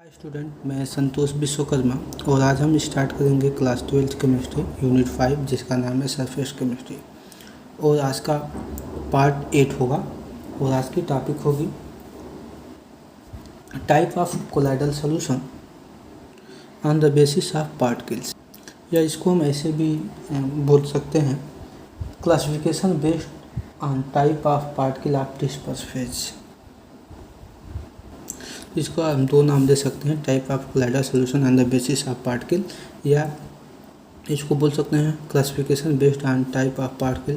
Hi student, मैं संतोष विश्वकर्मा और आज हम स्टार्ट करेंगे क्लास 12 केमिस्ट्री यूनिट 5 जिसका नाम है सरफेस केमिस्ट्री। और आज का पार्ट 8 होगा और आज की टॉपिक होगी type of colloidal solution on the basis of particles, या इसको हम ऐसे भी बोल सकते हैं classification based on type of particle of disperse phase. इसको हम दो नाम दे सकते हैं, type of colloidal solution on the basis of particle, या इसको बोल सकते हैं classification based on type of particle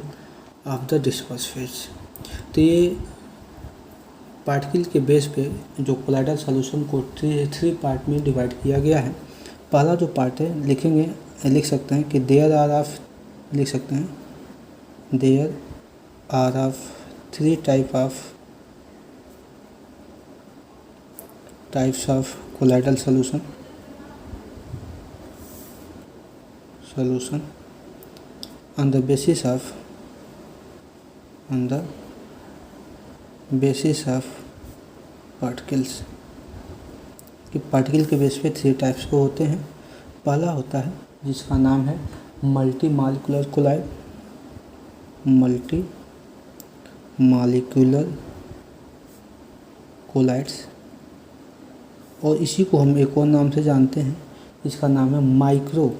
of the disperse phase. तो ये पार्टिकल के बेस पे जो कोलाइडल सॉल्यूशन को थ्री पार्ट में डिवाइड किया गया है। पहला जो पार्ट है लिख सकते हैं कि there are of three types of colloidal solution on the basis of particles, कि पार्टिकल के बेस पे थ्री टाइप्स को होते हैं। पहला होता है जिसका नाम है मल्टी मालिकुलर कोलाइड्स, और इसी को हम एक और नाम से जानते हैं, इसका नाम है माइक्रो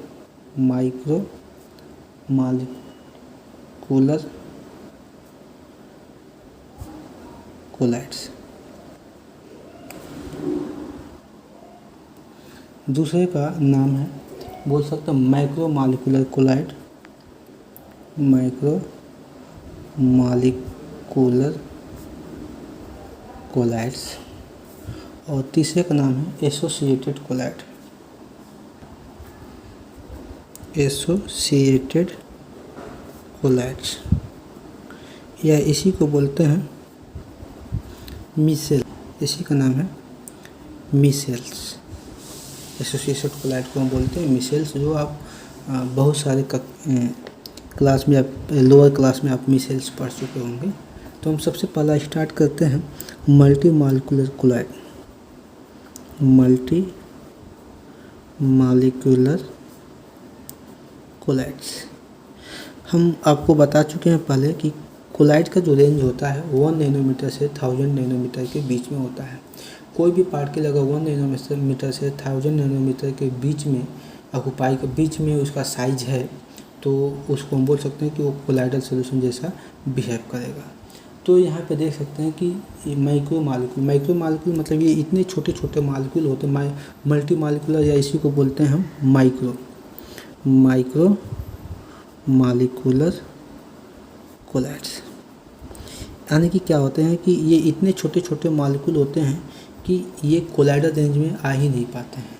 मालिकुलर कोलाइड्स। दूसरे का नाम है, बोल सकते हैं माइक्रो मालिकुलर कोलाइड्स। और तीसरे का नाम है एसोसिएटेड कोलाइड्स, या इसी को बोलते हैं मिसेल। इसी का नाम है मिसेल्स। एसोसिएटेड कोलाइड को हम बोलते हैं मिसेल्स, जो आप बहुत सारे क्लास में लोअर क्लास में आप मिसेल्स पढ़ चुके होंगे। तो हम सबसे पहला स्टार्ट करते हैं मल्टी मालिकुलर कोलाइड्स। हम आपको बता चुके हैं पहले कि कोलाइड का जो रेंज होता है 1 नैनोमीटर से 1000 नैनोमीटर के बीच में होता है। कोई भी पार्टिकल अगर 1 नैनोमीटर से 1000 नैनोमीटर के बीच में ऑक्यूपाई के बीच में उसका साइज है, तो उसको हम बोल सकते हैं कि वो कोलाइडल सॉल्यूशन जैसा बिहेव करेगा। तो यहाँ पे देख सकते हैं कि माइक्रो मालिक्यूल मतलब ये इतने छोटे छोटे मालिक्यूल होते हैं, मल्टी मालिकुलर, या इसी को बोलते हैं हम माइक्रो मालिकुलर कोलाइड्स। यानी कि क्या होते हैं कि ये इतने छोटे छोटे मालिक्यूल होते हैं कि ये कोलाइडल रेंज में आ ही नहीं पाते हैं।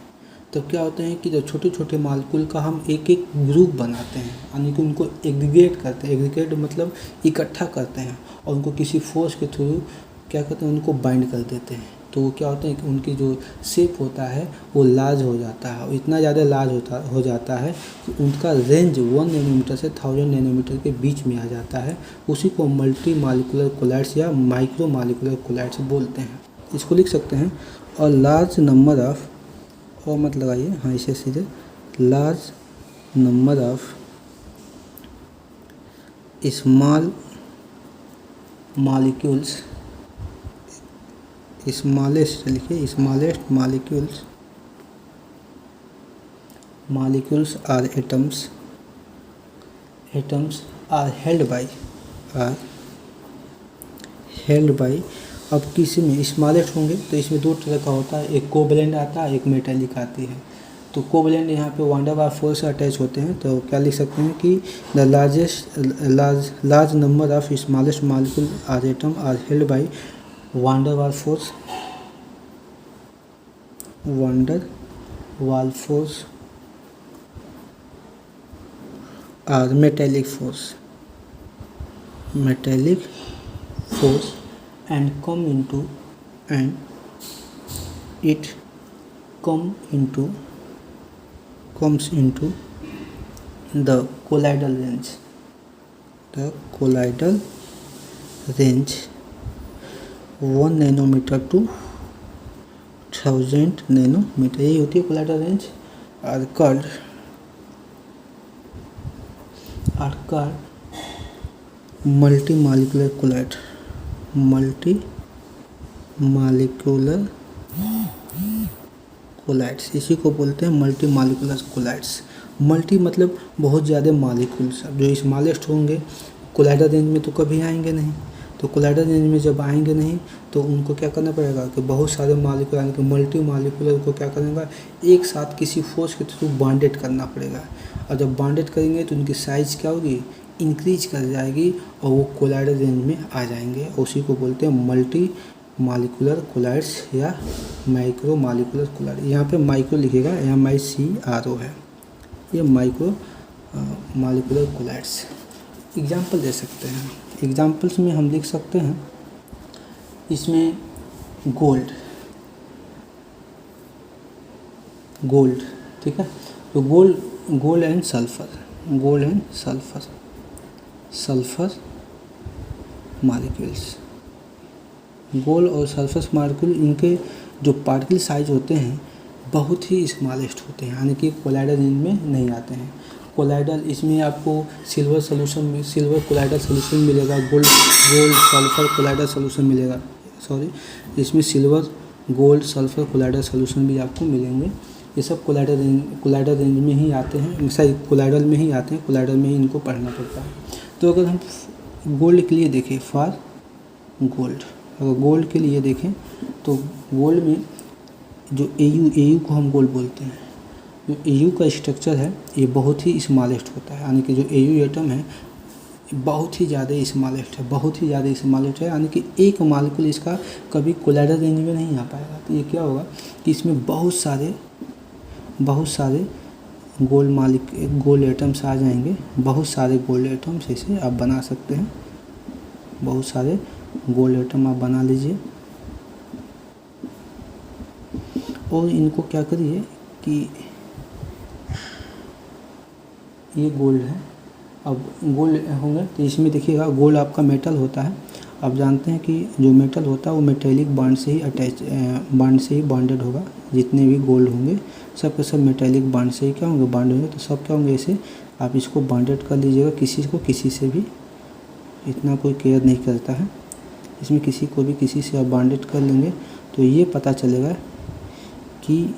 तो क्या होते हैं कि जो छोटे छोटे मालिक्यूल का हम एक एक ग्रुप बनाते हैं, यानी कि उनको एग्रीगेट करते हैं। एग्रीगेट मतलब इकट्ठा करते हैं और उनको किसी फोर्स के थ्रू क्या करते हैं, उनको बाइंड कर देते हैं। तो वो क्या होता है कि उनकी जो शेप होता है वो लार्ज हो जाता है, और इतना ज़्यादा लार्ज हो जाता है कि उनका रेंज 1 नैनोमीटर से 1000 नैनोमीटर के बीच में आ जाता है। उसी को मल्टी मालिकुलर कोलाइड्स या माइक्रो मालिकुलर कोलाइड्स बोलते हैं। इसको लिख सकते हैं और लार्ज नंबर ऑफ, और मत लगाइए, हाँ इसे सीधे, large number of small molecules, smallest लिखिए, smallest molecules or atoms are held by. अब किसी में स्मॉलेस्ट होंगे तो इसमें दो तरह का होता है, एक कोवैलेंट आता है, एक मेटालिक आती है। तो कोवैलेंट यहाँ पे वान बाय 4 से अटैच होते हैं। तो क्या लिख सकते हैं कि the large number of smallest molecule or atom are held by van by 4 or metallic force and it comes into the colloidal range 1 nanometer to 1000 nanometre, यही होती है colloidal range. Are called multi molecular colloid, multi molecular colloids, इसी को बोलते हैं multi molecular collides. Multi मतलब बहुत ज़्यादा मालिक्यूल्स, जो स्मॉलेस्ट होंगे कोलाइडल रेंज में तो कभी आएंगे नहीं। तो कोलाइडल रेंज में जब आएंगे नहीं तो उनको क्या करना पड़ेगा कि बहुत सारे मालिक्यूल यानी कि मल्टी मालिकुलर को क्या करना पड़ेगा, एक साथ किसी फोर्स के थ्रू बॉन्डेड करना पड़ेगा। और जब बॉन्डेड करेंगे तो उनकी साइज़ क्या होगी, इंक्रीज कर जाएगी और वो कोलाइडल रेंज में आ जाएंगे। उसी को बोलते हैं मल्टी मालिकुलर कोलाइड्स या माइक्रो मालिकुलर कोलाइड। यहाँ पे माइक्रो लिखेगा, यहाँ MICRO है, ये माइक्रो मालिकुलर कोलाइड्स। एग्जाम्पल दे सकते हैं, एग्जाम्पल्स में हम लिख सकते हैं इसमें गोल्ड, ठीक है। तो gold and sulphur molecules, gold और सल्फर मालिक्यूल, इनके जो पार्टिकल साइज होते हैं बहुत ही स्मॉलेस्ट होते हैं, यानी कि कोलाइडल रेंज में नहीं आते हैं। कोलाइडल, इसमें आपको सिल्वर कोलाइडल सोल्यूशन मिलेगा, गोल्ड सल्फर कोलाइडल सोल्यूशन मिलेगा, इसमें silver gold sulphur colloidal solution भी आपको मिलेंगे। ये सब कोलाइडल रेंज में ही आते हैं, कोलाइडल में ही आते हैं, कोलाइडल में ही इनको पढ़ना पड़ता है। तो अगर हम गोल्ड के लिए देखें, अगर गोल्ड के लिए देखें तो गोल्ड में जो AU को हम गोल्ड बोलते हैं, जो AU का स्ट्रक्चर है ये बहुत ही स्मॉलेस्ट होता है, यानी कि जो AU एटम है बहुत ही ज़्यादा स्मॉलेस्ट है, यानी कि एक मालिक्यूल इसका कभी कोलाइडल रेंज में नहीं आ पाएगा। तो ये क्या होगा कि इसमें बहुत सारे गोल्ड एटम्स आ जाएंगे, बहुत सारे गोल्ड एटम्स इसे आप बना सकते हैं, बहुत सारे गोल्ड एटम आप बना लीजिए। और इनको क्या करिए कि ये गोल्ड है, अब गोल्ड होंगे तो इसमें देखिएगा गोल्ड आपका मेटल होता है। आप जानते हैं कि जो मेटल होता है वो मेटेलिक बॉन्ड से ही बॉन्डेड होगा। जितने भी गोल्ड होंगे सब के सब मेटेलिक बॉन्ड से ही क्या होंगे, बॉन्ड होंगे। तो सब क्या होंगे, ऐसे आप इसको बॉन्डेड कर लीजिएगा। किसी से भी इतना कोई केयर नहीं करता है, इसमें किसी से आप बॉन्डेड कर लेंगे तो ये पता चलेगा कि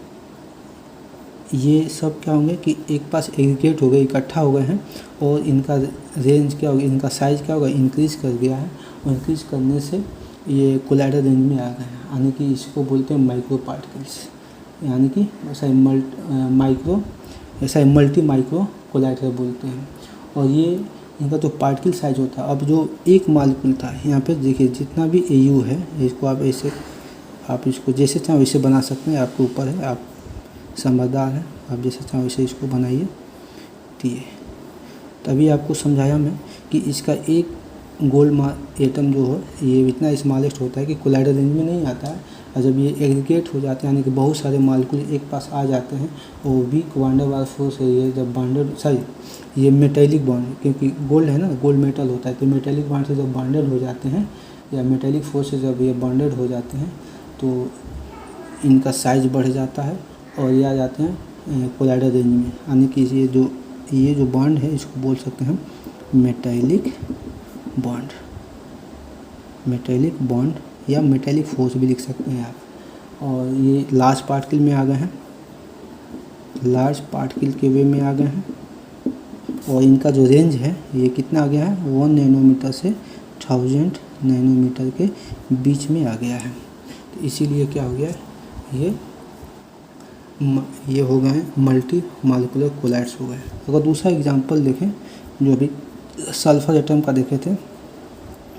ये सब क्या होंगे कि एक पास एग्रीगेट हो गए, इकट्ठा हो गए हैं और इनका रेंज क्या होगा, इनका साइज़ क्या होगा, इंक्रीज़ कर गया है। और इंक्रीज़ करने से ये कोलाइडल रेंज में आ गए हैं, यानी कि इसको बोलते हैं माइक्रो पार्टिकल्स, यानी कि ऐसा मल्टी माइक्रो कोलाइडल बोलते हैं। और ये इनका जो पार्टिकल साइज होता है, अब जो एक मालिक्यूल था यहाँ पे देखिए, जितना भी AU है इसको आप इसको जैसे चाहो वैसे बना सकते हैं, आपके ऊपर है, आप समझदार हैं, आप जैसे चाहो वैसे इसको बनाइए। तभी आपको समझाया मैं कि इसका एक गोल्ड एटम जो है ये इतना स्मॉलेस्ट होता है कि कोलाइडल रेंज में नहीं आता है। और जब ये एग्रीगेट हो जाते हैं, यानी कि बहुत सारे मालिक्यूल एक पास आ जाते हैं, और week van der Waals force है ये, जब बॉन्डेड ये मेटेलिक बॉन्ड, क्योंकि गोल्ड है ना, गोल्ड मेटल होता है, तो मेटेलिक बॉन्ड से जब बॉन्डेड हो जाते हैं या मेटेलिक फोर्स से जब ये बॉन्डेड हो जाते हैं तो इनका साइज बढ़ जाता है और ये आ जाते हैं कोलाइडल रेंज में। यानी कि ये जो बॉन्ड है इसको बोल सकते हैं मेटेलिक बॉन्ड या मेटेलिक फोर्स भी लिख सकते हैं आप। और ये लार्ज पार्टिकल में आ गए हैं, लार्ज पार्टिकल के वे में आ गए हैं। और इनका जो रेंज है ये कितना आ गया है, 1 नैनोमीटर से 1000 नैनोमीटर के बीच में आ गया है। तो इसीलिए क्या हो गया है, ये हो गए हैं मल्टी मालिकुलर कोलाइड्स हो गए। अगर दूसरा एग्जांपल देखें, जो अभी सल्फर एटम का देखे थे,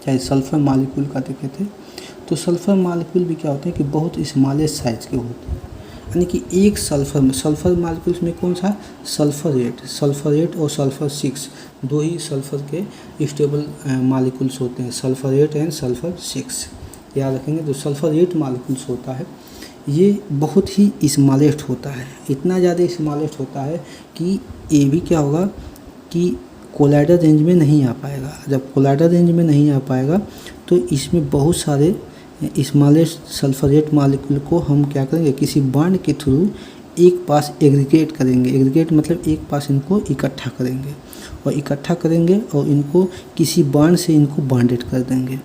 चाहे सल्फर मालिक्यूल का देखे थे, तो सल्फर मालिक्यूल भी क्या होते हैं कि बहुत स्मॉलेस्ट साइज के होते हैं। यानी कि एक सल्फर मालिक्यूल्स में कौन सा, सल्फरेट और सल्फर 6, दो ही सल्फर के स्टेबल मालिक्यूल्स होते हैं, सल्फरेट एंड सल्फर 6, याद रखेंगे। तो सल्फरेट मालिक्यूल्स होता है, ये बहुत ही स्मॉलेस्ट होता है, इतना ज़्यादा स्मॉलेस्ट होता है कि ये भी क्या होगा कि कोलाइडल रेंज में नहीं आ पाएगा। जब कोलाइडल रेंज में नहीं आ पाएगा तो इसमें बहुत सारे स्मॉलेस्ट सल्फरेट मॉलिक्यूल को हम क्या करेंगे, किसी बॉन्ड के थ्रू एक पास एग्रीगेट करेंगे। एग्रीगेट मतलब एक पास इनको इकट्ठा करेंगे और इनको किसी बॉन्ड से इनको बॉन्डेड कर देंगे।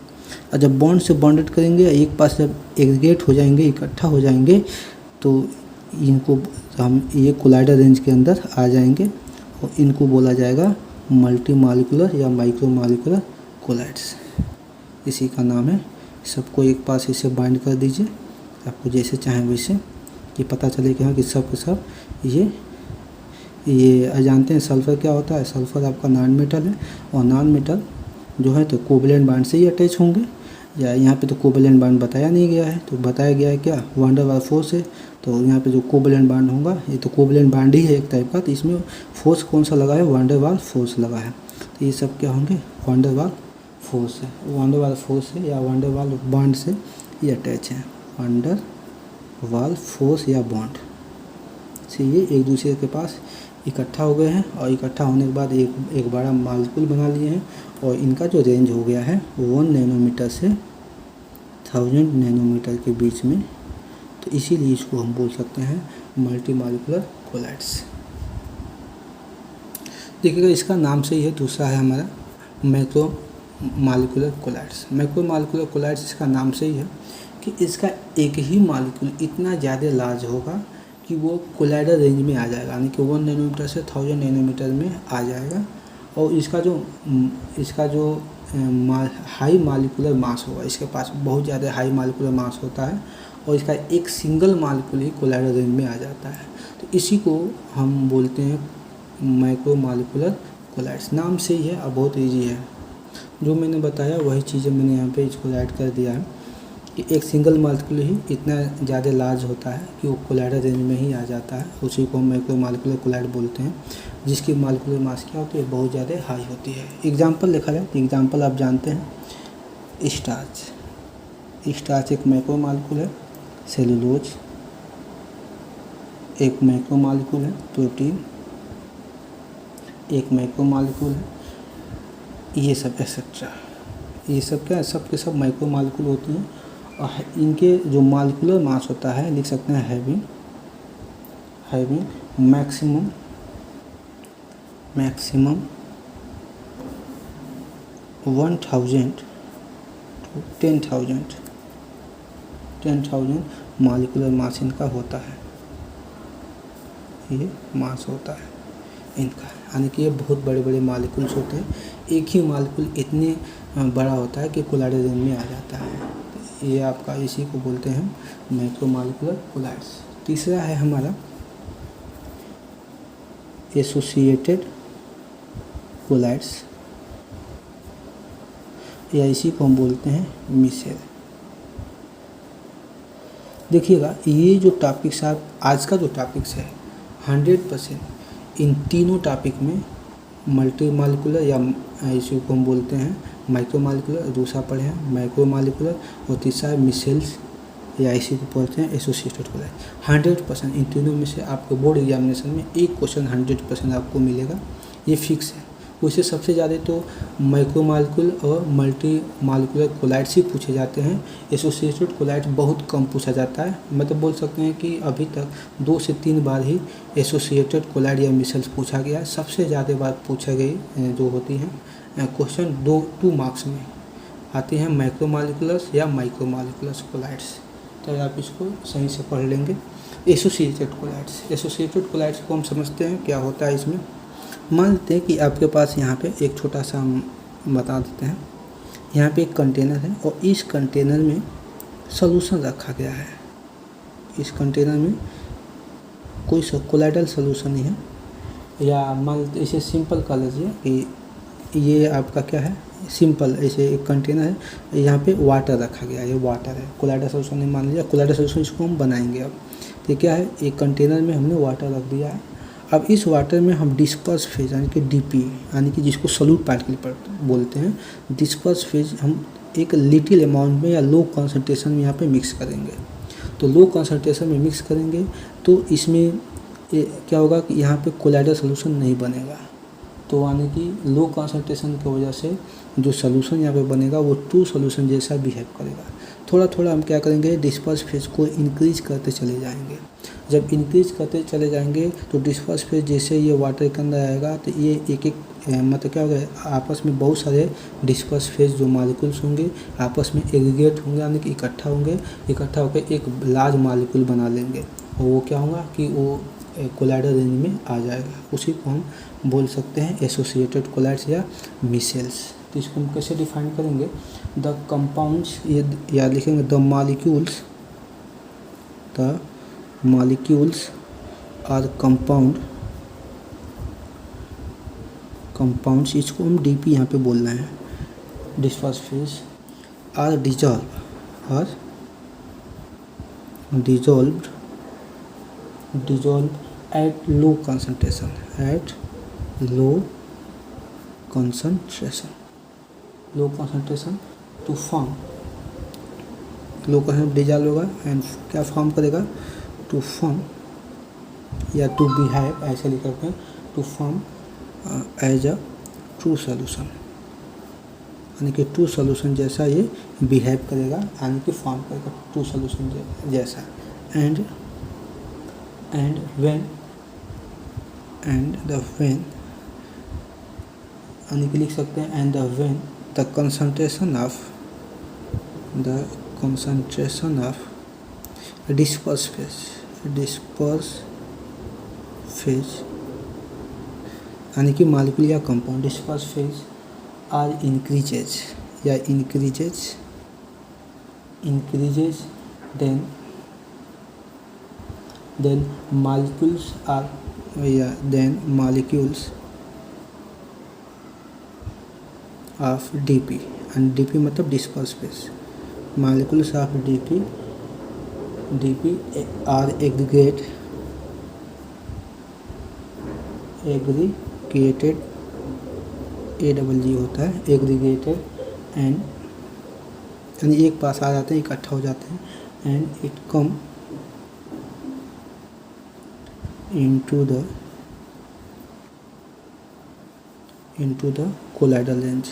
और जब बॉन्ड से बॉन्डेड करेंगे, एक पास जब एग्रीगेट हो जाएंगे, इकट्ठा हो जाएंगे, तो इनको हम ये कोलाइडर रेंज के अंदर आ जाएंगे और इनको बोला जाएगा मल्टी मॉलिक्यूलर या माइक्रो मॉलिक्यूलर कोलाइड्स। इसी का नाम है। सबको एक पास इसे बाइंड कर दीजिए, आपको जैसे चाहें वैसे, ये पता चले कि हाँ कि सब के सब ये जानते हैं सल्फ़र क्या होता है। सल्फ़र आपका नॉन मेटल है और नॉन मेटल जो है तो कोवैलेंट बॉन्ड से ही अटैच होंगे, या यहाँ पे तो कोवैलेंट बॉन्ड बताया नहीं गया है, तो बताया गया है क्या, वैन डर वाल्स फोर्स है। तो यहाँ पे जो कोवैलेंट बॉन्ड होगा, ये तो कोवैलेंट बॉन्ड ही है एक टाइप का, तो इसमें फोर्स कौन सा लगा है, वैन डर वाल्स फोर्स लगा है। तो ये सब क्या होंगे, वैन डर वाल्स फोर्स है, वैन डर वाल्स फोर्स है या वैन डर वाल्स बॉन्ड से ये अटैच है। वैन डर वाल्स फोर्स या बॉन्ड से ये एक दूसरे के पास इकट्ठा हो गए हैं और इकट्ठा होने के बाद एक बड़ा मॉलिक्यूल बना लिए हैं और इनका जो रेंज हो गया है 1 नैनोमीटर से 1000 नैनोमीटर के बीच में। तो इसीलिए इसको हम बोल सकते हैं मल्टी मॉलिक्यूलर कोलाइड्स। देखिएगा इसका नाम से ही है। दूसरा है हमारा macro molecular colloids. Macro molecular colloids इसका नाम से ही है कि इसका एक ही मॉलिक्यूल इतना ज़्यादा लार्ज होगा कि वो कोलाइडर रेंज में आ जाएगा, यानी कि 1 नैनोमीटर से 1000 नैनोमीटर में आ जाएगा। और इसका जो हाई मॉलिक्यूलर मास होगा, इसके पास बहुत ज़्यादा हाई मॉलिक्यूलर मास होता है और इसका एक सिंगल मॉलिक्यूल ही कोलाइडर रेंज में आ जाता है। तो इसी को हम बोलते हैं माइक्रो मॉलिक्यूलर कोलाइड्स। नाम से ही है और बहुत ईजी है। जो मैंने बताया वही चीज़ें मैंने यहाँ पे इसको ऐड कर दिया है कि एक सिंगल मॉलिक्यूल ही इतना ज़्यादा लार्ज होता है कि वो कोलाइडर रेंज में ही आ जाता है। उसी को हम माइक्रो मॉलिक्यूलर कोलाइड बोलते हैं, जिसकी मॉलिक्यूलर मास क्या होती है, बहुत ज़्यादा हाई होती है। एग्जांपल देखा जाए तो एग्जांपल आप जानते हैं, स्टार्च एक माइक्रो मॉलिक्यूल है, सेलुलोज एक माइक्रो मॉलिक्यूल है, प्रोटीन एक माइक्रो मॉलिक्यूल है, ये सब एक्सेट्रा, ये सब क्या है, सब के सब माइक्रो मॉलिक्यूल होती हैं। और इनके जो मॉलिक्यूलर मास होता है, लिख सकते हैं having maximum 1000 to 10,000 molecular mass इनका होता है। ये मास होता है इनका, यानी कि ये बहुत बड़े बड़े मॉलिक्यूल्स होते हैं। एक ही मॉलिक्यूल इतने बड़ा होता है कि कोलाइडर रेंज में आ जाता है। ये आपका इसी को बोलते हैं माइक्रो मॉलिक्यूलर कोलाइड्स। तीसरा है हमारा एसोसिएटेड कोलाइड्स, या इसी को हम बोलते हैं मिसेल। देखिएगा ये जो टॉपिक्स आप आज का जो टॉपिक्स है 100% इन तीनों टॉपिक में मल्टी मॉलिक्यूलर या इसी को हम बोलते हैं माइक्रो मॉलिक्यूलर, दूसरा पढ़े हैं माइक्रो मॉलिक्यूलर और तीसरा है मिसेल्स या इसी को बोलते हैं एसोसिएटेड कोलाइड। 100% इन तीनों में से आपको बोर्ड एग्जामिनेशन में एक क्वेश्चन 100% आपको मिलेगा, ये फिक्स है। उससे सबसे ज़्यादा तो माइक्रो मॉलिक्यूल और मल्टी मॉलिक्यूलर कोलाइड्स ही पूछे जाते हैं। एसोसिएटेड कोलाइड्स बहुत कम पूछा जाता है, मतलब बोल सकते हैं कि अभी तक 2 से 3 बार ही एसोसिएटेड कोलाइड या मिसेल्स पूछा गया है। सबसे ज़्यादा बार पूछा गई जो होती हैं क्वेश्चन 2 मार्क्स में आती हैं माइक्रो मॉलिक्यूलर्स या माइक्रो मॉलिक्यूलर कोलाइड्स। तो आप इसको सही से पढ़ लेंगे। एसोसिएटेड कोलाइड्स को हम समझते हैं क्या होता है। इसमें मान लेते हैं कि आपके पास यहाँ पे एक छोटा सा हम बता देते हैं, यहाँ पे एक कंटेनर है और इस कंटेनर में सॉल्यूशन रखा गया है। इस कंटेनर में कोई कोलाइडल सॉल्यूशन नहीं है, या मान लेते इसे सिंपल कर लीजिए कि ये आपका क्या है, सिंपल ऐसे एक कंटेनर है, यहाँ पे वाटर रखा गया है, ये वाटर है, कोलाइडल सॉल्यूशन नहीं मान लीजिए। कोलाइडल सॉल्यूशन इसको हम बनाएंगे अब। तो क्या है, एक कंटेनर में हमने वाटर रख दिया है। अब इस वाटर में हम डिस्पर्स फेज यानी कि डीपी यानी कि जिसको सोल्यूट पार्टिकल बोलते हैं, डिस्पर्स फेज हम एक लिटिल अमाउंट में या लो कंसंट्रेशन में यहाँ पे मिक्स करेंगे। तो लो कंसंट्रेशन में मिक्स करेंगे तो इसमें क्या होगा कि यहाँ पे कोलाइडल सॉल्यूशन नहीं बनेगा। तो यानी कि लो कंसंट्रेशन की वजह से जो सॉल्यूशन यहाँ पे बनेगा वो ट्रू सॉल्यूशन जैसा बिहेव करेगा। थोड़ा थोड़ा हम क्या करेंगे, डिस्पर्स फेज को इंक्रीज करते चले जाएंगे। जब इंक्रीज करते चले जाएंगे तो डिस्पर्स फेज जैसे ये वाटर के अंदर आएगा तो ये एक एक मतलब क्या होगा, आपस में बहुत सारे डिस्पर्स फेज जो मॉलिक्यूल्स होंगे आपस में एग्रीगेट होंगे, यानी कि इकट्ठा होंगे, इकट्ठा होकर एक लार्ज मॉलिक्यूल बना लेंगे और वो क्या होगा कि वो कोलाइडल रेंज में आ जाएगा। उसी को हम बोल सकते हैं एसोसिएटेड कोलाइड्स या मिसेल्स। तो इसको हम कैसे डिफाइन करेंगे, द कंपाउंड्स, ये याद लिखेंगे, द मॉलिक्यूल्स आर कंपाउंड्स, इसको हम डीपी यहाँ पे बोल रहे हैं, disperse phase, are dissolved at low concentration to form, low concentration dissolve होगा एंड क्या फॉर्म करेगा, टू फॉर्म या टू बिहेव, ऐसे लिख करते हैं, to form as a true solution, यानी कि ट्रू सोल्यूशन जैसा ये बिहेव करेगा, यानी कि फॉर्म करेगा ट्रू सोल्यूशन जैसा। एंड व्हेन यानी कि लिख सकते हैं and when the concentration of disperse phase यानी कि मॉलिक्यूल या compound disperse phase are increases then molecules of DP, and DP मतलब disperse phase, molecules of DP are aggregated AGG होता है, aggregated and यानी एक पास आ जाते हैं, इकट्ठा हो जाते हैं, and it come into the colloidal range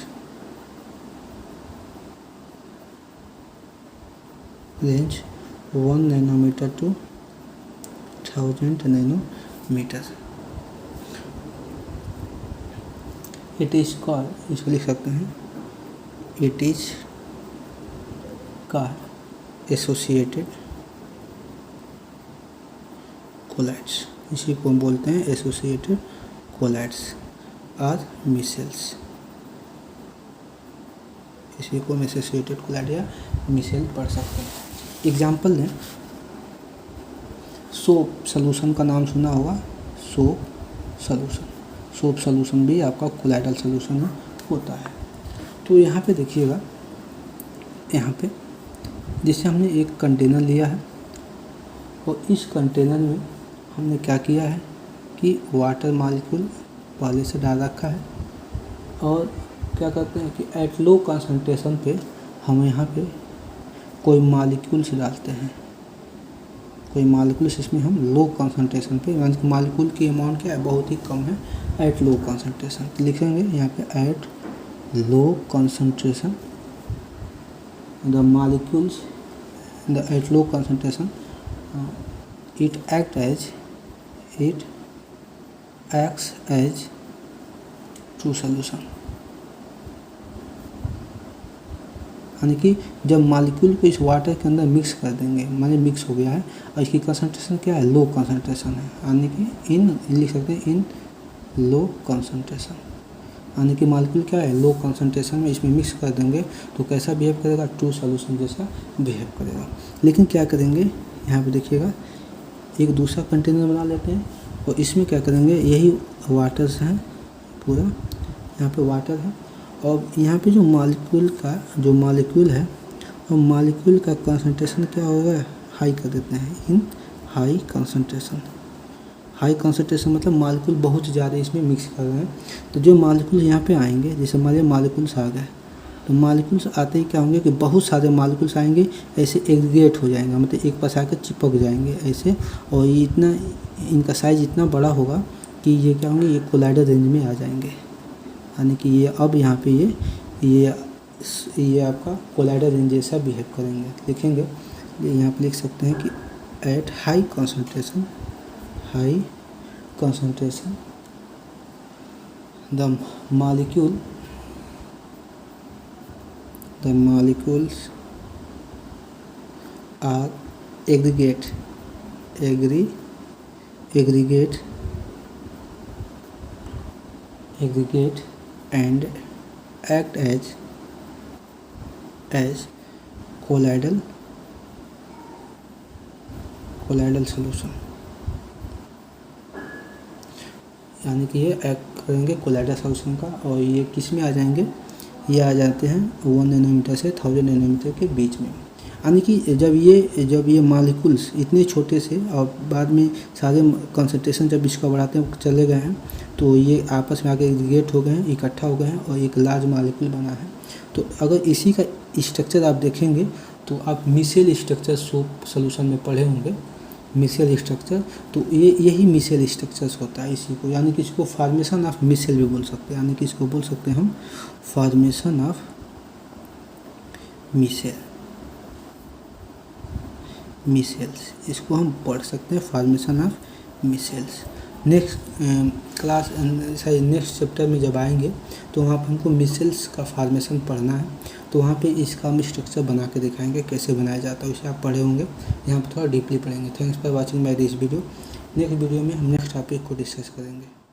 1 nanometer to 1000 nanometer। It is called, इसको लिख सकते हैं, it is called associated colloids, इसी को हम बोलते हैं एसोसिएटेड कोलाइड्स और मिसेल्स, इसी को हम एसोसिएटेड कोलाइड या मिसेल पढ़ सकते हैं। एग्जाम्पल दें, सोप सॉल्यूशन का नाम सुना होगा, सोप सॉल्यूशन भी आपका कोलाइडल सॉल्यूशन होता है। तो यहाँ पे देखिएगा, यहाँ पे जैसे हमने एक कंटेनर लिया है और इस कंटेनर में हमने क्या किया है कि वाटर मॉलिक्यूल पहले से डाल रखा है और क्या करते हैं कि एट लो कंसंट्रेशन पे हम यहाँ पे कोई मॉलिक्यूल्स डालते हैं, कोई मॉलिक्यूल्स इसमें हम लो कंसंट्रेशन पे, यानी कि मॉलिक्यूल की अमाउंट क्या है, बहुत ही कम है, एट लो कंसंट्रेशन लिखेंगे यहाँ पे, at low concentration the molecules at low concentration it acts as true solution, यानी कि जब मॉलिक्यूल को इस वाटर के अंदर मिक्स कर देंगे, माने मिक्स हो गया है और इसकी कंसंट्रेशन क्या है, लो कंसंट्रेशन है, यानी कि इन लिख सकते हैं इन लो कंसंट्रेशन, यानी कि मॉलिक्यूल क्या है, लो कंसंट्रेशन में इसमें मिक्स कर देंगे तो कैसा बिहेव करेगा, ट्रू सॉल्यूशन जैसा बिहेव करेगा। लेकिन क्या करेंगे, यहाँ पे देखिएगा एक दूसरा कंटेनर बना लेते हैं और इसमें क्या करेंगे, यही वाटर्स हैं पूरा, यहाँ पे वाटर है और यहाँ पे जो मॉलिक्यूल है और मॉलिक्यूल का कंसंट्रेशन क्या होगा, हाई कर देते हैं, इन हाई कंसंट्रेशन मतलब मॉलिक्यूल बहुत ज़्यादा इसमें मिक्स कर रहे हैं। तो जो मॉलिक्यूल यहाँ पे आएंगे, जैसे हमारे मॉलिक्यूल्स आ गए, तो मॉलिक्यूल्स आते ही क्या होंगे कि बहुत सारे मॉलिक्यूल्स आएंगे, ऐसे एग्रीगेट हो जाएंगे, मतलब एक पास आकर चिपक जाएंगे ऐसे, और ये इतना, इनका साइज़ इतना बड़ा होगा कि ये क्या होंगे, ये कोलाइडल रेंज में आ जाएंगे, यानी कि ये अब यहाँ पे ये ये आपका कोलाइडल रेंज जैसा बिहेव करेंगे। लिखेंगे, यहाँ पे लिख सकते हैं कि at high concentration the molecules are aggregate and act as colloidal solution, यानी कि ये एक्ट करेंगे कोलाइडल सॉल्यूशन का। और ये किस में आ जाएंगे, ये आ जाते हैं 1 नैनोमीटर से 1000 नैनोमीटर के बीच में। यानी कि जब ये मॉलिक्यूल्स इतने छोटे से और बाद में सारे कंसंट्रेशन जब इसका बढ़ाते हैं चले गए हैं तो ये आपस में आके एग्रीगेट हो गए हैं, इकट्ठा हो गए हैं और एक लार्ज मॉलिक्यूल बना है। तो अगर इसी का स्ट्रक्चर आप देखेंगे तो आप मिसेल स्ट्रक्चर सोल्यूशन में पढ़े होंगे, मिसेल स्ट्रक्चर। तो ये यही मिसेल स्ट्रक्चर्स होता है इसी को, यानी कि इसको फॉर्मेशन ऑफ मिसेल भी बोल सकते हैं, यानी कि इसको बोल सकते हैं हम फॉर्मेशन ऑफ मिसेल्स, इसको हम पढ़ सकते हैं formation of micelles. Next chapter में जब आएंगे तो वहाँ पर हमको मिसेल्स का फॉर्मेशन पढ़ना है, तो वहाँ पे इसका हम स्ट्रक्चर बना के दिखाएंगे कैसे बनाया जाता है, उसे आप पढ़े होंगे, यहाँ पर थोड़ा डीपली पढ़ेंगे। Thanks for watching my this video. Next video में हम नेक्स्ट टॉपिक को डिस्कस करेंगे।